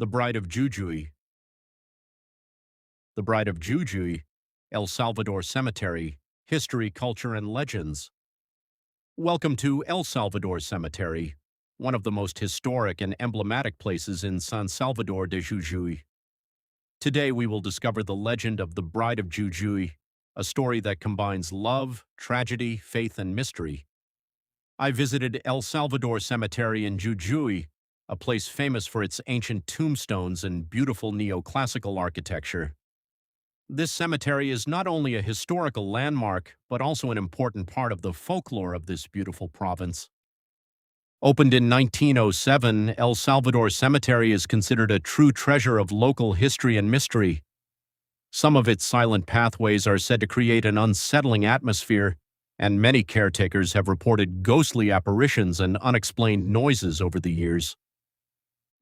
The Bride of Jujuy. The Bride of Jujuy, El Salvador Cemetery, History, Culture, and Legends. Welcome to El Salvador Cemetery, one of the most historic and emblematic places in San Salvador de Jujuy. Today we will discover the legend of the Bride of Jujuy, a story that combines love, tragedy, faith, and mystery. I visited El Salvador Cemetery in Jujuy, a place famous for its ancient tombstones and beautiful neoclassical architecture. This cemetery is not only a historical landmark, but also an important part of the folklore of this beautiful province. Opened in 1907, El Salvador Cemetery is considered a true treasure of local history and mystery. Some of its silent pathways are said to create an unsettling atmosphere, and many caretakers have reported ghostly apparitions and unexplained noises over the years.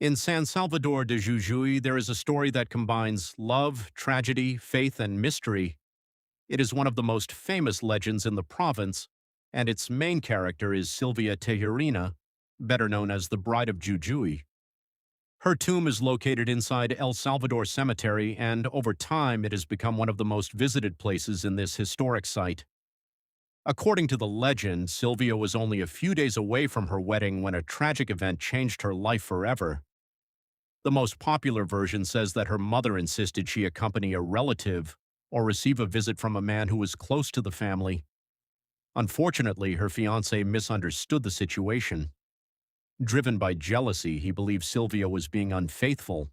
In San Salvador de Jujuy, there is a story that combines love, tragedy, faith, and mystery. It is one of the most famous legends in the province, and its main character is Silvia Tejerina, better known as the Bride of Jujuy. Her tomb is located inside El Salvador Cemetery, and over time it has become one of the most visited places in this historic site. According to the legend, Silvia was only a few days away from her wedding when a tragic event changed her life forever. The most popular version says that her mother insisted she accompany a relative or receive a visit from a man who was close to the family. Unfortunately, her fiancé misunderstood the situation. Driven by jealousy, he believed Silvia was being unfaithful.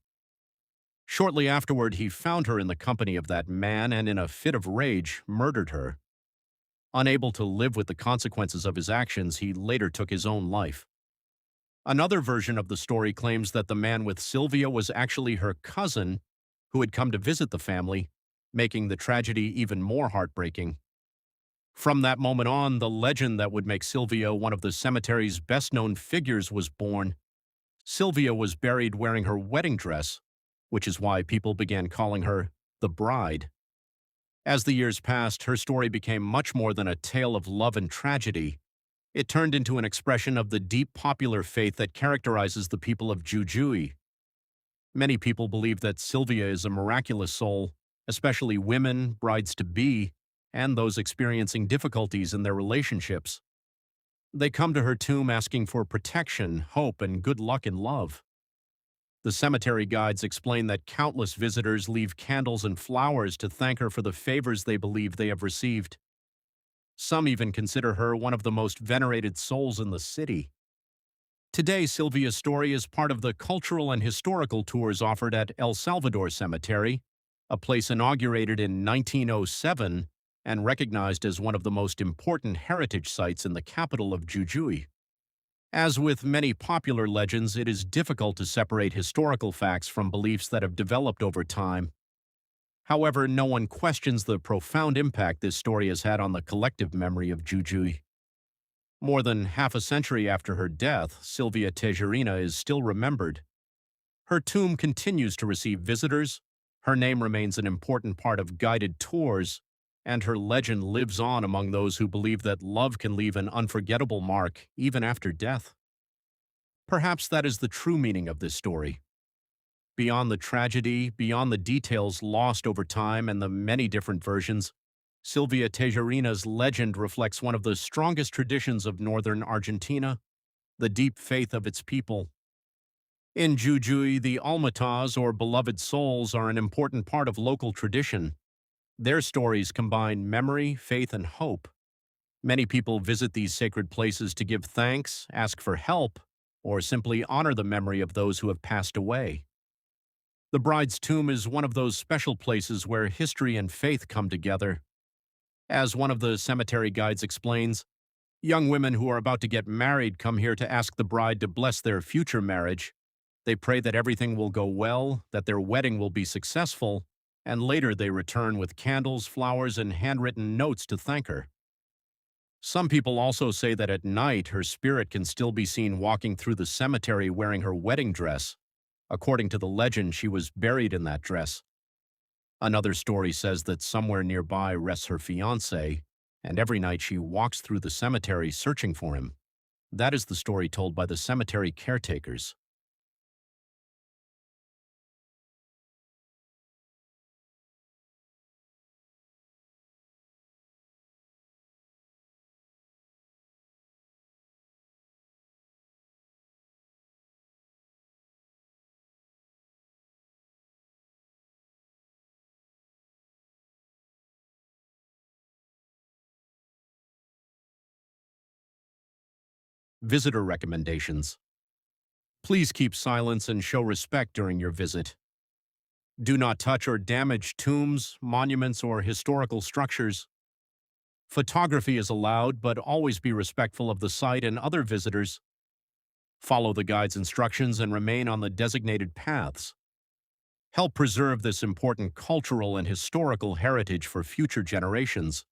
Shortly afterward, he found her in the company of that man and, in a fit of rage, murdered her. Unable to live with the consequences of his actions, he later took his own life. Another version of the story claims that the man with Silvia was actually her cousin who had come to visit the family, making the tragedy even more heartbreaking. From that moment on, the legend that would make Silvia one of the cemetery's best-known figures was born. Silvia was buried wearing her wedding dress, which is why people began calling her the Bride. As the years passed, her story became much more than a tale of love and tragedy. It turned into an expression of the deep popular faith that characterizes the people of Jujuy. Many people believe that Silvia is a miraculous soul, especially women, brides-to-be, and those experiencing difficulties in their relationships. They come to her tomb asking for protection, hope, and good luck in love. The cemetery guides explain that countless visitors leave candles and flowers to thank her for the favors they believe they have received. Some even consider her one of the most venerated souls in the city. Today, Silvia's story is part of the cultural and historical tours offered at El Salvador Cemetery, a place inaugurated in 1907 and recognized as one of the most important heritage sites in the capital of Jujuy. As with many popular legends, it is difficult to separate historical facts from beliefs that have developed over time. However, no one questions the profound impact this story has had on the collective memory of Jujuy. More than half a century after her death, Silvia Tejerina is still remembered. Her tomb continues to receive visitors, her name remains an important part of guided tours, and her legend lives on among those who believe that love can leave an unforgettable mark even after death. Perhaps that is the true meaning of this story. Beyond the tragedy, beyond the details lost over time and the many different versions, Silvia Tejerina's legend reflects one of the strongest traditions of northern Argentina, the deep faith of its people. In Jujuy, the almatas, or beloved souls, are an important part of local tradition. Their stories combine memory, faith, and hope. Many people visit these sacred places to give thanks, ask for help, or simply honor the memory of those who have passed away. The bride's tomb is one of those special places where history and faith come together. As one of the cemetery guides explains, young women who are about to get married come here to ask the bride to bless their future marriage. They pray that everything will go well, that their wedding will be successful, and later they return with candles, flowers, and handwritten notes to thank her. Some people also say that at night her spirit can still be seen walking through the cemetery wearing her wedding dress. According to the legend, she was buried in that dress. Another story says that somewhere nearby rests her fiancé, and every night she walks through the cemetery searching for him. That is the story told by the cemetery caretakers. Visitor recommendations. Please keep silence and show respect during your visit. Do not touch or damage tombs, monuments, or historical structures. Photography is allowed, but always be respectful of the site and other visitors. Follow the guide's instructions and remain on the designated paths. Help preserve this important cultural and historical heritage for future generations.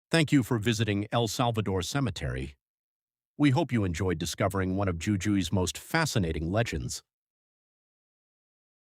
Thank you for visiting El Salvador Cemetery. We hope you enjoyed discovering one of Jujuy's most fascinating legends.